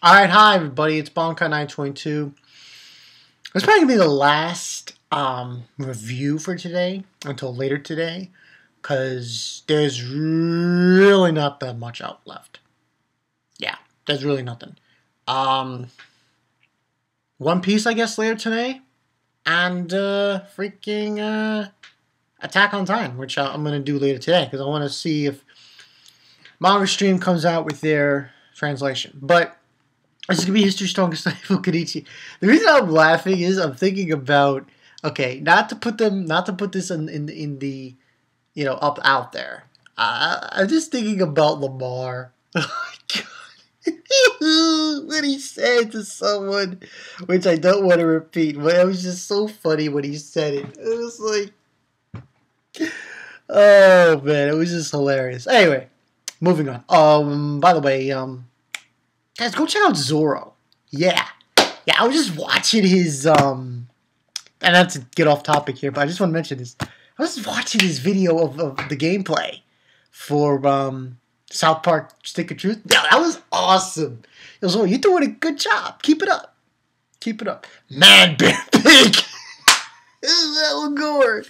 Alright, hi everybody, it's Bonka922. It's probably going to be the last review for today, until later today, because there's really not that much out left. Yeah, there's really nothing. One Piece, I guess, later today, and freaking Attack on Titan, which I'm going to do later today, because I want to see if Manga Stream comes out with their translation. But this is gonna be history's strongest disciple, Kenichi. The reason I'm laughing is I'm thinking about, okay, not to put this in the up out there. I'm just thinking about Lamar. Oh my god, what he said to someone, which I don't want to repeat, but it was just so funny when he said it. It was like, oh man, it was just hilarious. Anyway, moving on. By the way, guys, go check out Zoro. Yeah, I was just watching his and not to get off topic here, but I just want to mention this. I was watching his video of the gameplay for South Park Stick of Truth. Yeah, that was awesome. Zoro, you're doing a good job. Keep it up. Keep it up. Man, Bear Pig. That one gore.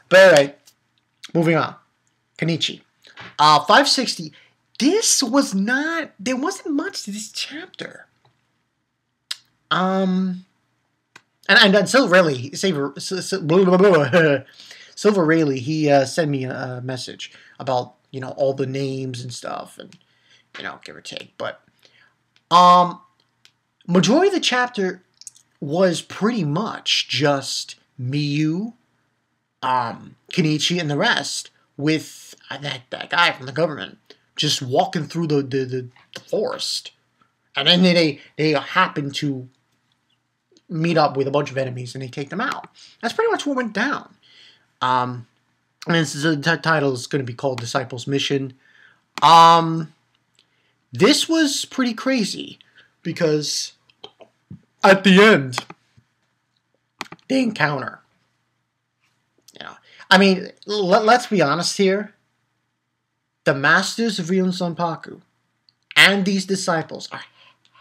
But alright, moving on. Kenichi. 560. This was not. There wasn't much to this chapter. And Silver Rayleigh, Silver Rayleigh, he sent me a message about all the names and stuff, and give or take. But majority of the chapter was pretty much just Miyu, Kenichi, and the rest with that guy from the government. Just walking through the forest, and then they happen to meet up with a bunch of enemies, and they take them out. That's pretty much what went down. And the title is going to be called Disciples Mission. This was pretty crazy because at the end they encounter. I mean, let's be honest here. The masters of Ryun Sanpaku and these disciples are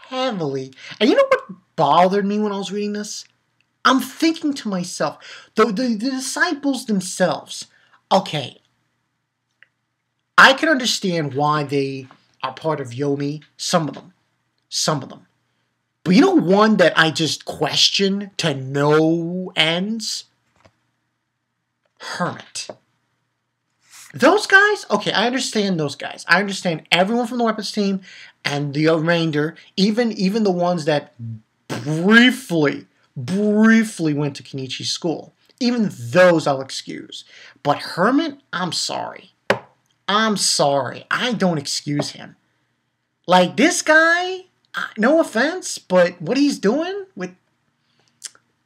heavily... And you know what bothered me when I was reading this? I'm thinking to myself, the disciples themselves, okay, I can understand why they are part of Yomi, some of them. But you know one that I just question to no ends? Hermit. Those guys, okay, I understand those guys. I understand everyone from the weapons team and the remainder, even the ones that briefly went to Kenichi's school. Even those I'll excuse. But Hermit, I'm sorry. I don't excuse him. Like, this guy, no offense, but what he's doing with...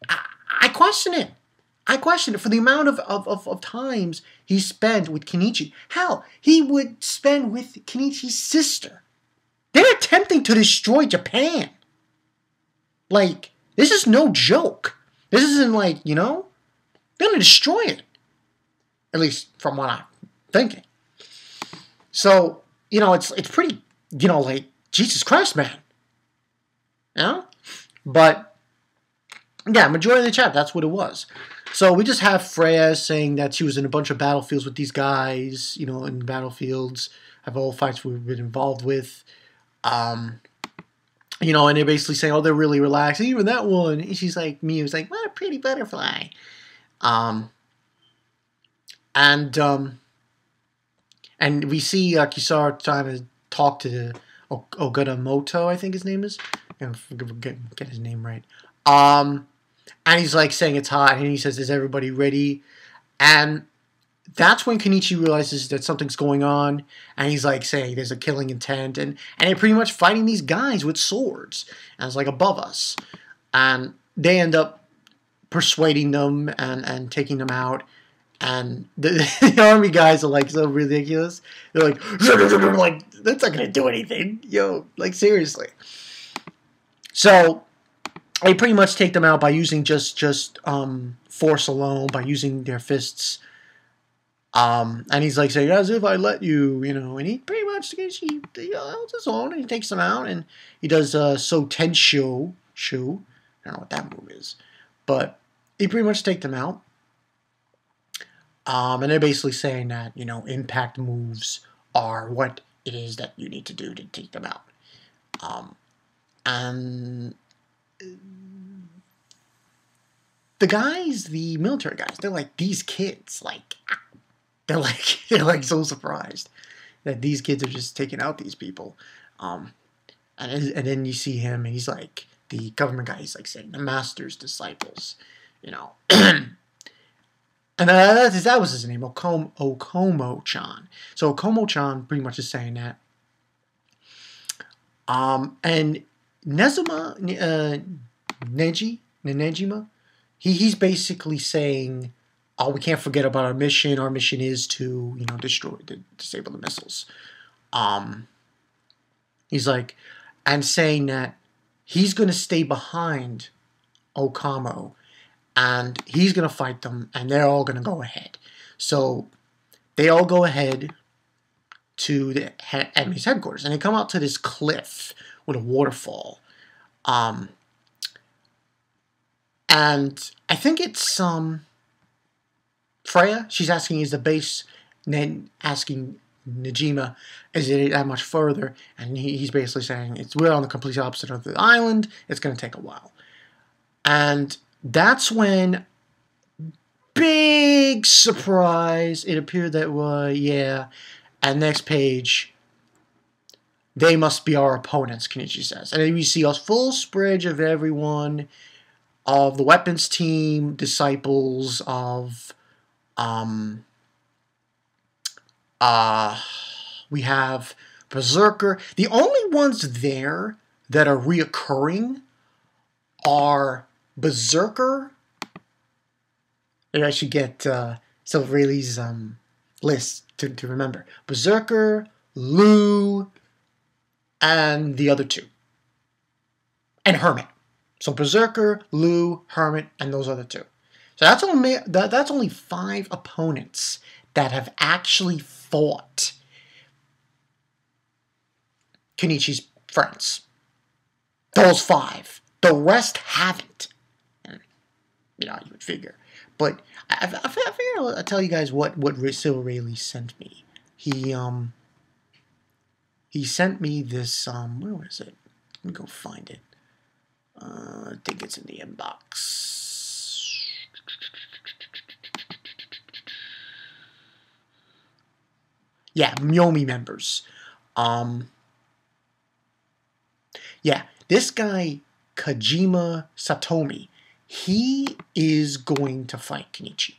I question it. For the amount of times he spent with Kenichi. Hell, he would spend with Kenichi's sister. They're attempting to destroy Japan. Like, this is no joke. This isn't like, they're going to destroy it. At least from what I'm thinking. So, it's pretty, like, Jesus Christ, man. But, yeah, majority of the chat, that's what it was. So we just have Freya saying that she was in a bunch of battlefields with these guys, in battlefields, have all fights we've been involved with, and they're basically saying, oh, they're really relaxed. Even that one, and she's like, Miyu's like, what a pretty butterfly. And we see Kisara trying to talk to Ogatamoto, I think his name is. I get his name right. And he's like saying it's hot, and he says, is everybody ready? And that's when Kenichi realizes that something's going on, and he's like saying there's a killing intent, and they're pretty much fighting these guys with swords, and it's like above us. And they end up persuading them and taking them out, and the army guys are like so ridiculous. They're like, that's not going to do anything. Yo, like seriously. So... they pretty much take them out by using just force alone, by using their fists. And he's like saying, as if I let you, and he pretty much holds his own, and he takes them out, and he does So Tensho Shu. I don't know what that move is, but he pretty much takes them out. And they're basically saying that, impact moves are what it is that you need to do to take them out. And the guys, the military guys, they're like, these kids, they're like so surprised that these kids are just taking out these people. And then you see him, and he's like, the government guy, he's like saying, the master's disciples, And that was his name, Okomo-chan. So Okomo-chan pretty much is saying that. And Nejima, he's basically saying, oh, we can't forget about our mission. Our mission is to, disable the missiles. He's like, and saying that he's going to stay behind Okamo, and he's going to fight them, and they're all going to go ahead. So they all go ahead to the enemy's headquarters, and they come out to this cliff with a waterfall. And I think it's Freya. She's asking, is the base, and then asking Nejima, is it that much further? And he's basically saying, we're on the complete opposite of the island. It's going to take a while. And that's when, big surprise, it appeared that, yeah. And next page, they must be our opponents, Kenichi says. And then we see a full spread of everyone, of the weapons team, disciples of, we have Berserker. The only ones there that are reoccurring are Berserker. Maybe I should get Silver Rayleigh's list to remember. Berserker, Lu, and the other two. And Hermit. So Berserker, Lu, Hermit, and those other two. So that's only 5 opponents that have actually fought Kenichi's friends. Those 5. The rest haven't. You would figure. But I figure I'll tell you guys what Silver Rayleigh sent me. He sent me this, where was it? Let me go find it. I think it's in the inbox. Yeah, Myomi members. Yeah, this guy, Kajima Satomi, he is going to fight Kenichi.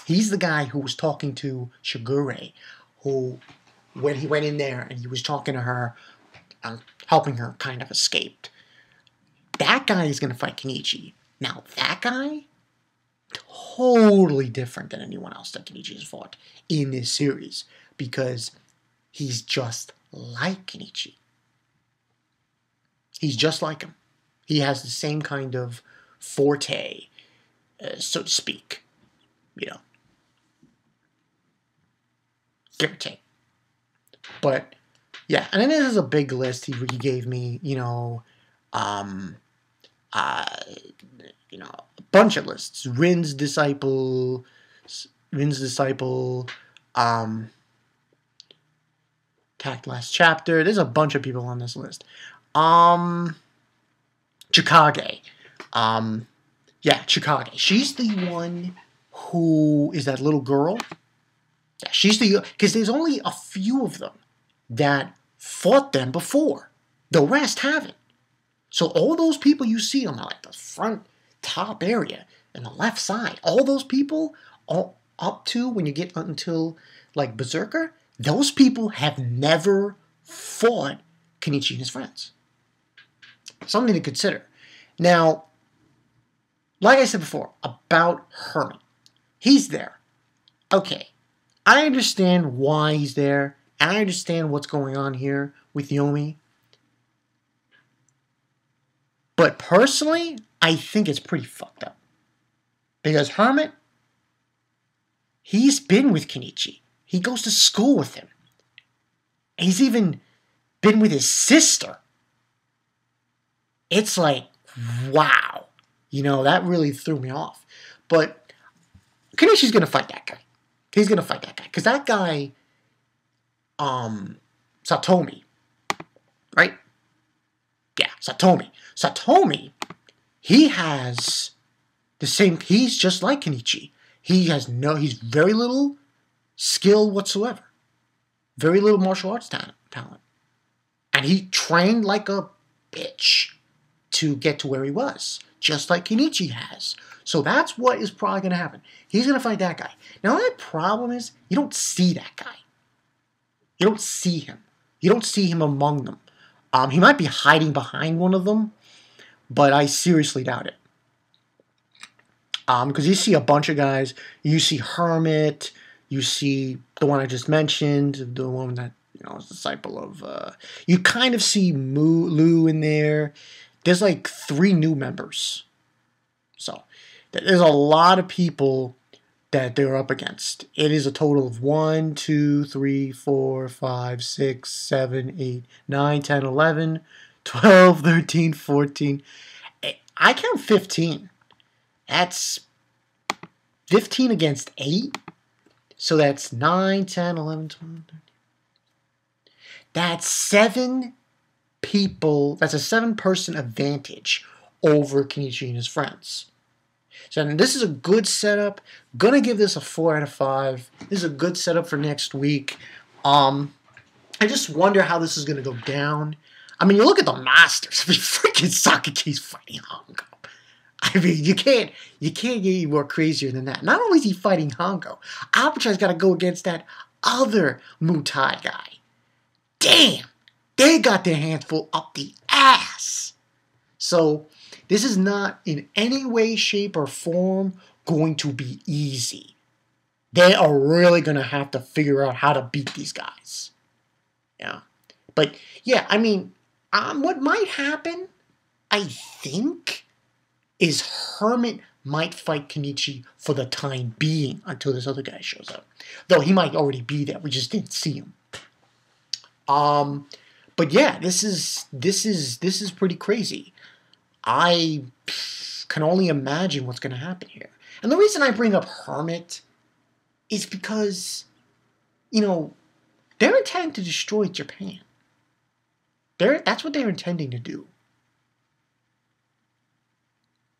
He's the guy who was talking to Shigure, who, when he went in there and he was talking to her, helping her kind of escaped. That guy is going to fight Kenichi. Now, that guy, totally different than anyone else that Kenichi has fought in this series, because he's just like Kenichi. He's just like him. He has the same kind of forte, so to speak. Give or take. But, yeah. And then there's a big list he gave me, a bunch of lists. Rin's disciple, Attack Last Chapter. There's a bunch of people on this list. Chikage. Yeah, Chikage. She's the one who is that little girl. Yeah, she's because there's only a few of them that fought them before. The rest haven't. So all those people you see on the front top area and the left side, all those people, all up to when you get until Berserker, those people have never fought Kenichi and his friends. Something to consider. Now, like I said before, about Hermit. He's there. Okay. I understand why he's there, and I understand what's going on here with Yomi. But personally, I think it's pretty fucked up. Because Hermit, He's been with Kenichi. He goes to school with him. He's even been with his sister. It's like, wow. You know, that really threw me off. But Kenichi's going to fight that guy. He's going to fight that guy. Because that guy, Satomi, right? Yeah, Satomi. Satomi, he has the same, he's just like Kenichi. He's very little skill whatsoever. Very little martial arts talent. And he trained like a bitch to get to where he was. Just like Kenichi has. So that's what is probably going to happen. He's going to fight that guy. Now, the problem is, you don't see that guy. You don't see him. You don't see him among them. He might be hiding behind one of them, but I seriously doubt it. Because you see a bunch of guys. You see Hermit. You see the one I just mentioned, the one that is a disciple of. You kind of see Lu in there. There's like 3 new members. So there's a lot of people that they're up against. It is a total of 1, 2, 3, 4, 5, 6, 7, 8, 9, 10, 11, 12, 13, 14. I count 15. That's 15 against 8. So that's 9, 10, 11, 12, 13. That's 7 people. That's a 7-person advantage over Kenichi and his friends. So this is a good setup. Gonna give this a 4 out of 5. This is a good setup for next week. I just wonder how this is gonna go down. I mean, you look at the Masters. I mean, freaking Sakake's fighting Hongo. I mean, you can't get any more crazier than that. Not only is he fighting Hongo, Albatross got to go against that other Muay Thai guy. Damn, they got their hands full up the ass. So this is not in any way, shape, or form going to be easy. They are really going to have to figure out how to beat these guys. Yeah, but yeah, I mean, what might happen, I think, is Hermit might fight Kenichi for the time being until this other guy shows up. Though he might already be there, we just didn't see him. But yeah, this is pretty crazy. I can only imagine what's going to happen here. And the reason I bring up Hermit is because, they're intending to destroy Japan. That's what they're intending to do.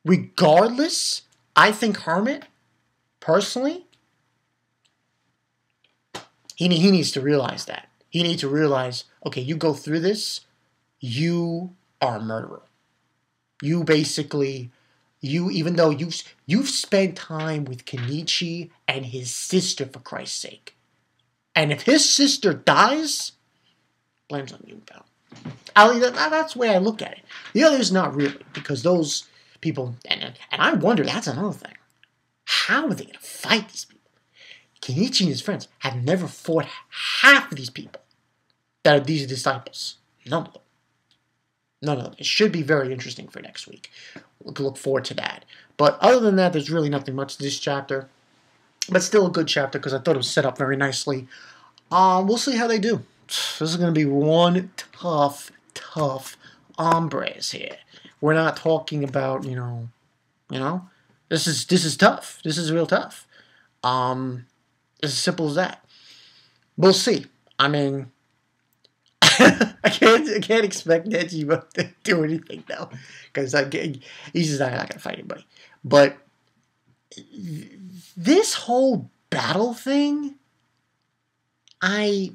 Regardless, I think Hermit, personally, he needs to realize that. He needs to realize, okay, you go through this, you are a murderer. You basically, even though you've spent time with Kenichi and his sister, for Christ's sake. And if his sister dies, blame's on you, pal. That's the way I look at it. The others, not really, because those people, and I wonder, that's another thing. How are they going to fight these people? Kenichi and his friends have never fought half of these people that are these disciples. None of them. None of them. It should be very interesting for next week. We'll look forward to that. But other than that, there's really nothing much to this chapter. But still a good chapter because I thought it was set up very nicely. We'll see how they do. This is going to be one tough hombres here. We're not talking about, this is tough. This is real tough. It's as simple as that. We'll see. I mean, I can't expect Neji to do anything now, because he's just not going to fight anybody. But this whole battle thing, I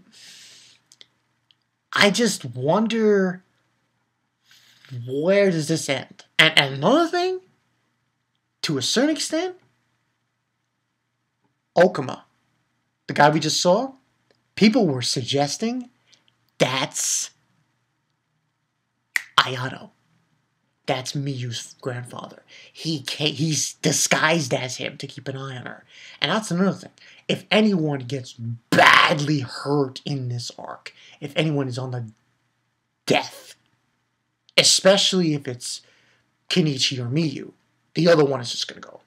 just wonder, where does this end? And another thing, to a certain extent, Okuma, the guy we just saw, people were suggesting that's Ayato. That's Miyu's grandfather. He's disguised as him to keep an eye on her. And that's another thing. If anyone gets badly hurt in this arc, if anyone is on the death, especially if it's Kenichi or Miyu, the other one is just going to go.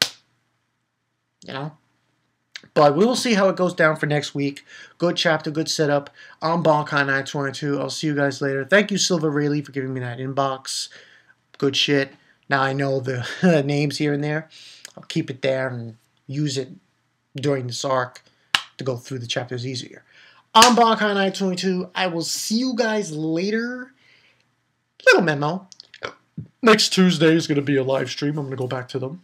But we will see how it goes down for next week. Good chapter, good setup. I'm Bonkai 922. I'll see you guys later. Thank you, Silver Rayleigh, for giving me that inbox. Good shit. Now I know the names here and there. I'll keep it there and use it during this arc to go through the chapters easier. I'm Bonkai 922. I will see you guys later. Little memo. Next Tuesday is going to be a live stream. I'm going to go back to them.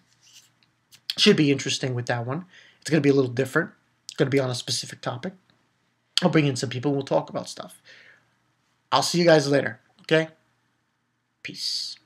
Should be interesting with that one. It's going to be a little different. It's going to be on a specific topic. I'll bring in some people and we'll talk about stuff. I'll see you guys later. Okay? Peace.